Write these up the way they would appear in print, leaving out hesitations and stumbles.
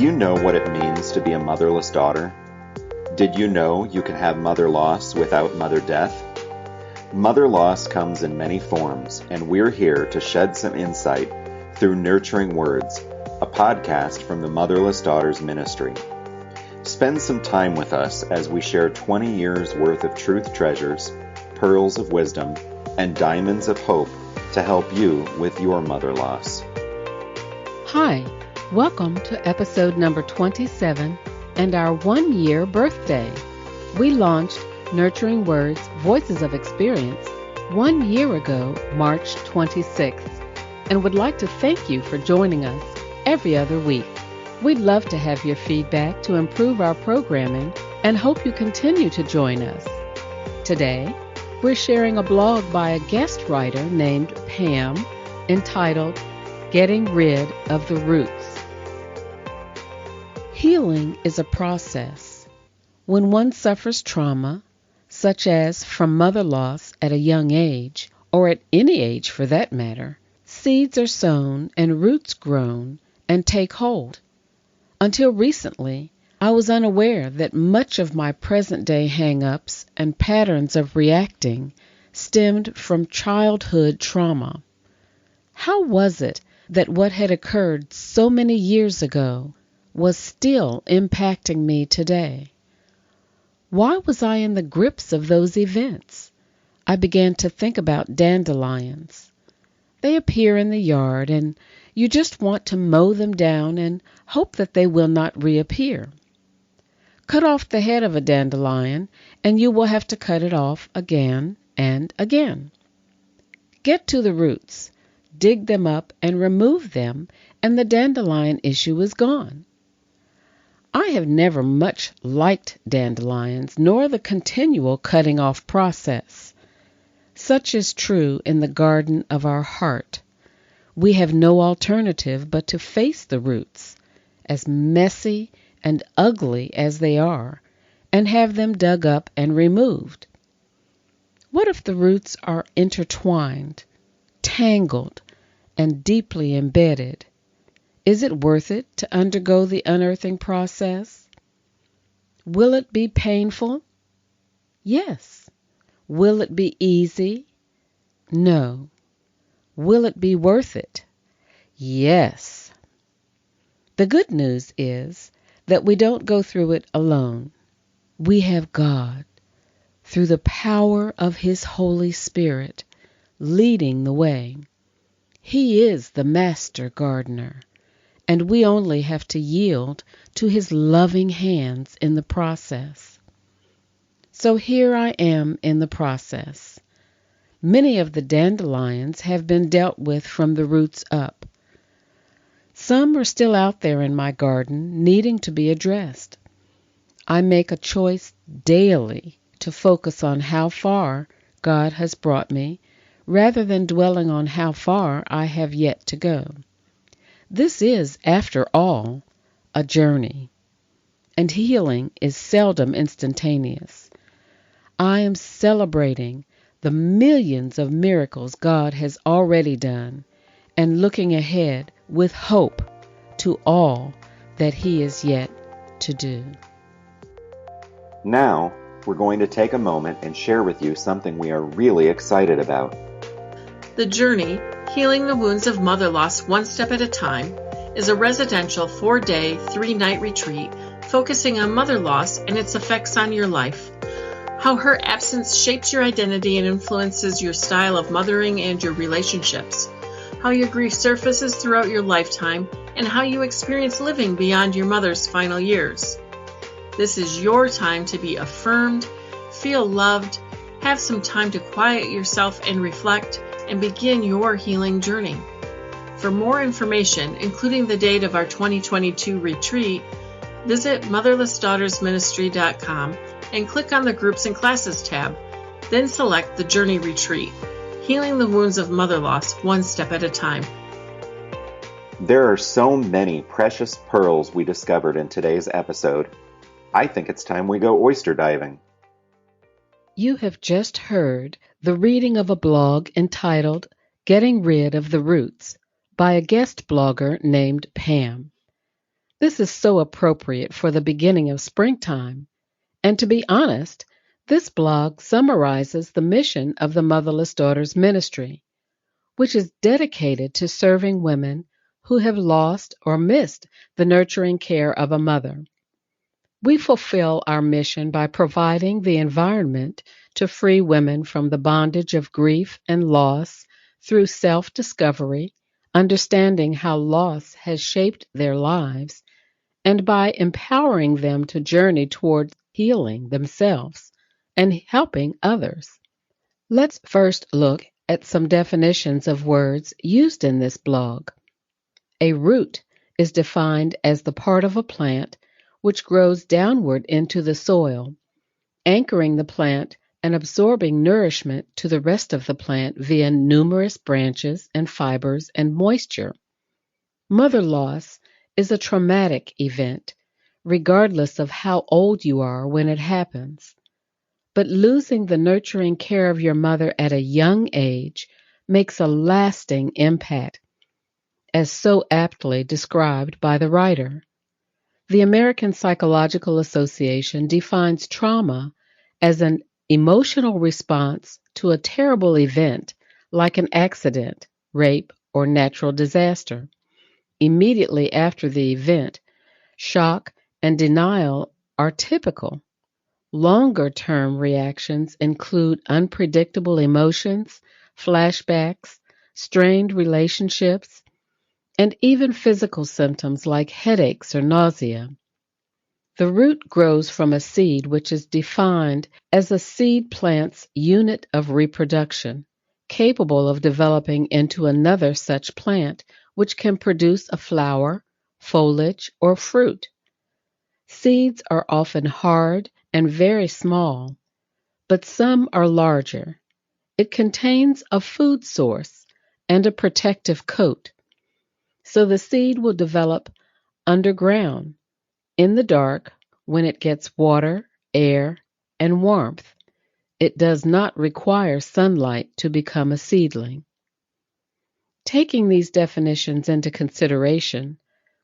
you know what it means to be a motherless daughter? Did you know you can have mother loss without mother death? Mother loss comes in many forms, and we're here to shed some insight through Nurturing Words, a podcast from the Motherless Daughters Ministry. Spend some time with us as we share 20 years worth of truth treasures, pearls of wisdom, and diamonds of hope to help you with your mother loss. Hi, welcome to episode number 27 and our 1-year birthday. We launched Nurturing Words, Voices of Experience 1 year ago, March 26th, and would like to thank you for joining us every other week. We'd love to have your feedback to improve our programming and hope you continue to join us. Today, we're sharing a blog by a guest writer named Pam entitled Getting Rid of the Roots. Healing is a process. When one suffers trauma, such as from mother loss at a young age, or at any age for that matter, seeds are sown and roots grown and take hold. Until recently, I was unaware that much of my present-day hang-ups and patterns of reacting stemmed from childhood trauma. How was it that what had occurred so many years ago was still impacting me today? Why was I in the grips of those events? I began to think about dandelions. They appear in the yard, and you just want to mow them down and hope that they will not reappear. Cut off the head of a dandelion, and you will have to cut it off again and again. Get to the roots, dig them up, and remove them, and the dandelion issue is gone. I have never much liked dandelions, nor the continual cutting off process. Such is true in the garden of our heart. We have no alternative but to face the roots, as messy and ugly as they are, and have them dug up and removed. What if the roots are intertwined, tangled, and deeply embedded? Is it worth it to undergo the unearthing process? Will it be painful? Yes. Will it be easy? No. Will it be worth it? Yes. The good news is that we don't go through it alone. We have God, through the power of His Holy Spirit, leading the way. He is the master gardener, and we only have to yield to His loving hands in the process. So here I am in the process. Many of the dandelions have been dealt with from the roots up. Some are still out there in my garden, needing to be addressed. I make a choice daily to focus on how far God has brought me, rather than dwelling on how far I have yet to go. This is, after all, a journey, and healing is seldom instantaneous. I am celebrating the millions of miracles God has already done, and looking ahead with hope to all that He is yet to do. Now, we're going to take a moment and share with you something we are really excited about. The Journey, Healing the Wounds of Mother Loss One Step at a Time, is a residential 4-day, 3-night retreat focusing on mother loss and its effects on your life, how her absence shapes your identity and influences your style of mothering and your relationships, how your grief surfaces throughout your lifetime, and how you experience living beyond your mother's final years. This is your time to be affirmed, feel loved, have some time to quiet yourself and reflect, and begin your healing journey. For more information, including the date of our 2022 retreat, visit motherlessdaughtersministry.com and click on the Groups and Classes tab, then select the Journey Retreat, Healing the Wounds of Mother Loss One Step at a Time. There are so many precious pearls we discovered in today's episode. I think it's time we go oyster diving. You have just heard the reading of a blog entitled Getting Rid of the Roots by a guest blogger named Pam. This is so appropriate for the beginning of springtime. And to be honest, this blog summarizes the mission of the Motherless Daughters Ministry, which is dedicated to serving women who have lost or missed the nurturing care of a mother. We fulfill our mission by providing the environment to free women from the bondage of grief and loss through self-discovery, understanding how loss has shaped their lives, and by empowering them to journey toward healing themselves and helping others. Let's first look at some definitions of words used in this blog. A root is defined as the part of a plant which grows downward into the soil, anchoring the plant and absorbing nourishment to the rest of the plant via numerous branches and fibers and moisture. Mother loss is a traumatic event, regardless of how old you are when it happens. But losing the nurturing care of your mother at a young age makes a lasting impact, as so aptly described by the writer. The American Psychological Association defines trauma as an emotional response to a terrible event like an accident, rape, or natural disaster. Immediately after the event, shock and denial are typical. Longer-term reactions include unpredictable emotions, flashbacks, strained relationships, and even physical symptoms like headaches or nausea. The root grows from a seed which is defined as a seed plant's unit of reproduction, capable of developing into another such plant which can produce a flower, foliage, or fruit. Seeds are often hard and very small, but some are larger. It contains a food source and a protective coat, so the seed will develop underground, in the dark, when it gets water, air, and warmth. It does not require sunlight to become a seedling. Taking these definitions into consideration,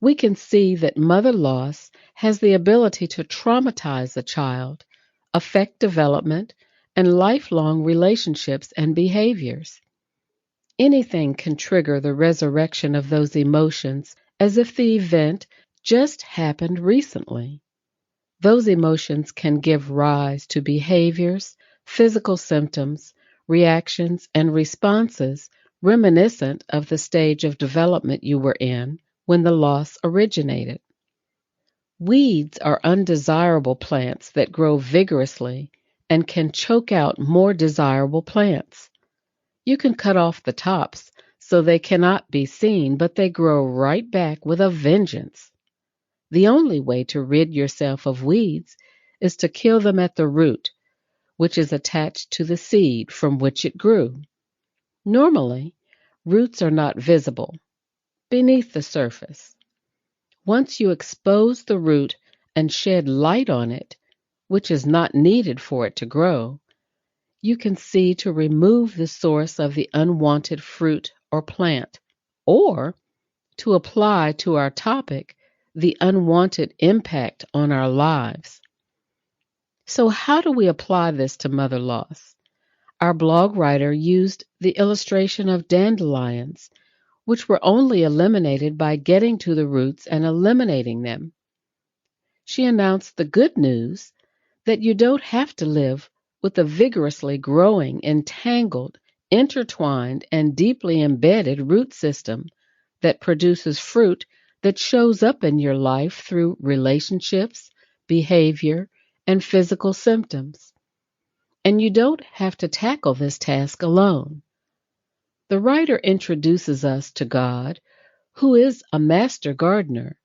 we can see that mother loss has the ability to traumatize a child, affect development, and lifelong relationships and behaviors. Anything can trigger the resurrection of those emotions as if the event just happened recently. Those emotions can give rise to behaviors, physical symptoms, reactions, and responses reminiscent of the stage of development you were in when the loss originated. Weeds are undesirable plants that grow vigorously and can choke out more desirable plants. You can cut off the tops so they cannot be seen, but they grow right back with a vengeance. The only way to rid yourself of weeds is to kill them at the root, which is attached to the seed from which it grew. Normally, roots are not visible, beneath the surface. Once you expose the root and shed light on it, which is not needed for it to grow, you can see to remove the source of the unwanted fruit or plant, or to apply to our topic the unwanted impact on our lives. So how do we apply this to mother loss? Our blog writer used the illustration of dandelions, which were only eliminated by getting to the roots and eliminating them. She announced the good news that you don't have to live with a vigorously growing, entangled, intertwined, and deeply embedded root system that produces fruit that shows up in your life through relationships, behavior, and physical symptoms. And you don't have to tackle this task alone. The writer introduces us to God, who is a master gardener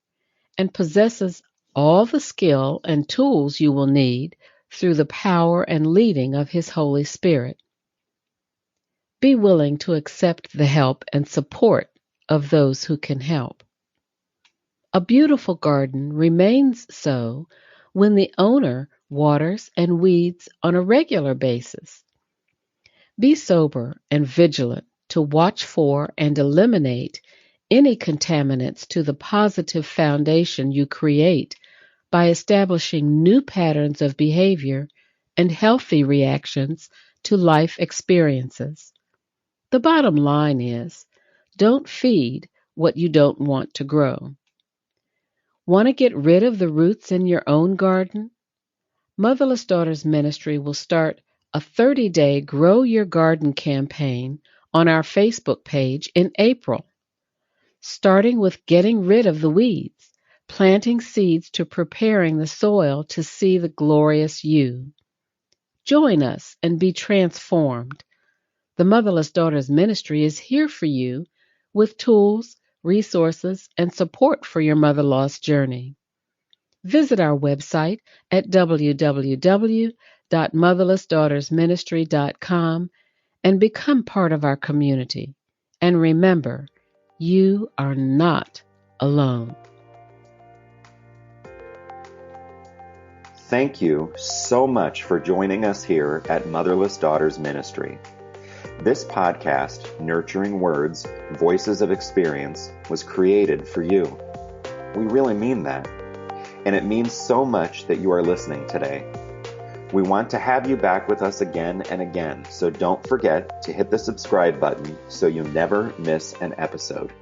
and possesses all the skill and tools you will need through the power and leading of His Holy Spirit. Be willing to accept the help and support of those who can help. A beautiful garden remains so when the owner waters and weeds on a regular basis. Be sober and vigilant to watch for and eliminate any contaminants to the positive foundation you create by establishing new patterns of behavior and healthy reactions to life experiences. The bottom line is, don't feed what you don't want to grow. Want to get rid of the roots in your own garden? Motherless Daughters Ministry will start a 30-day Grow Your Garden campaign on our Facebook page in April, starting with getting rid of the weeds, planting seeds to preparing the soil to see the glorious you. Join us and be transformed. The Motherless Daughters Ministry is here for you with tools, resources, and support for your mother loss journey. Visit our website at www.motherlessdaughtersministry.com and become part of our community. And remember, you are not alone. Thank you so much for joining us here at Motherless Daughters Ministry. This podcast, Nurturing Words, Voices of Experience, was created for you. We really mean that. And it means so much that you are listening today. We want to have you back with us again and again, so don't forget to hit the subscribe button so you never miss an episode.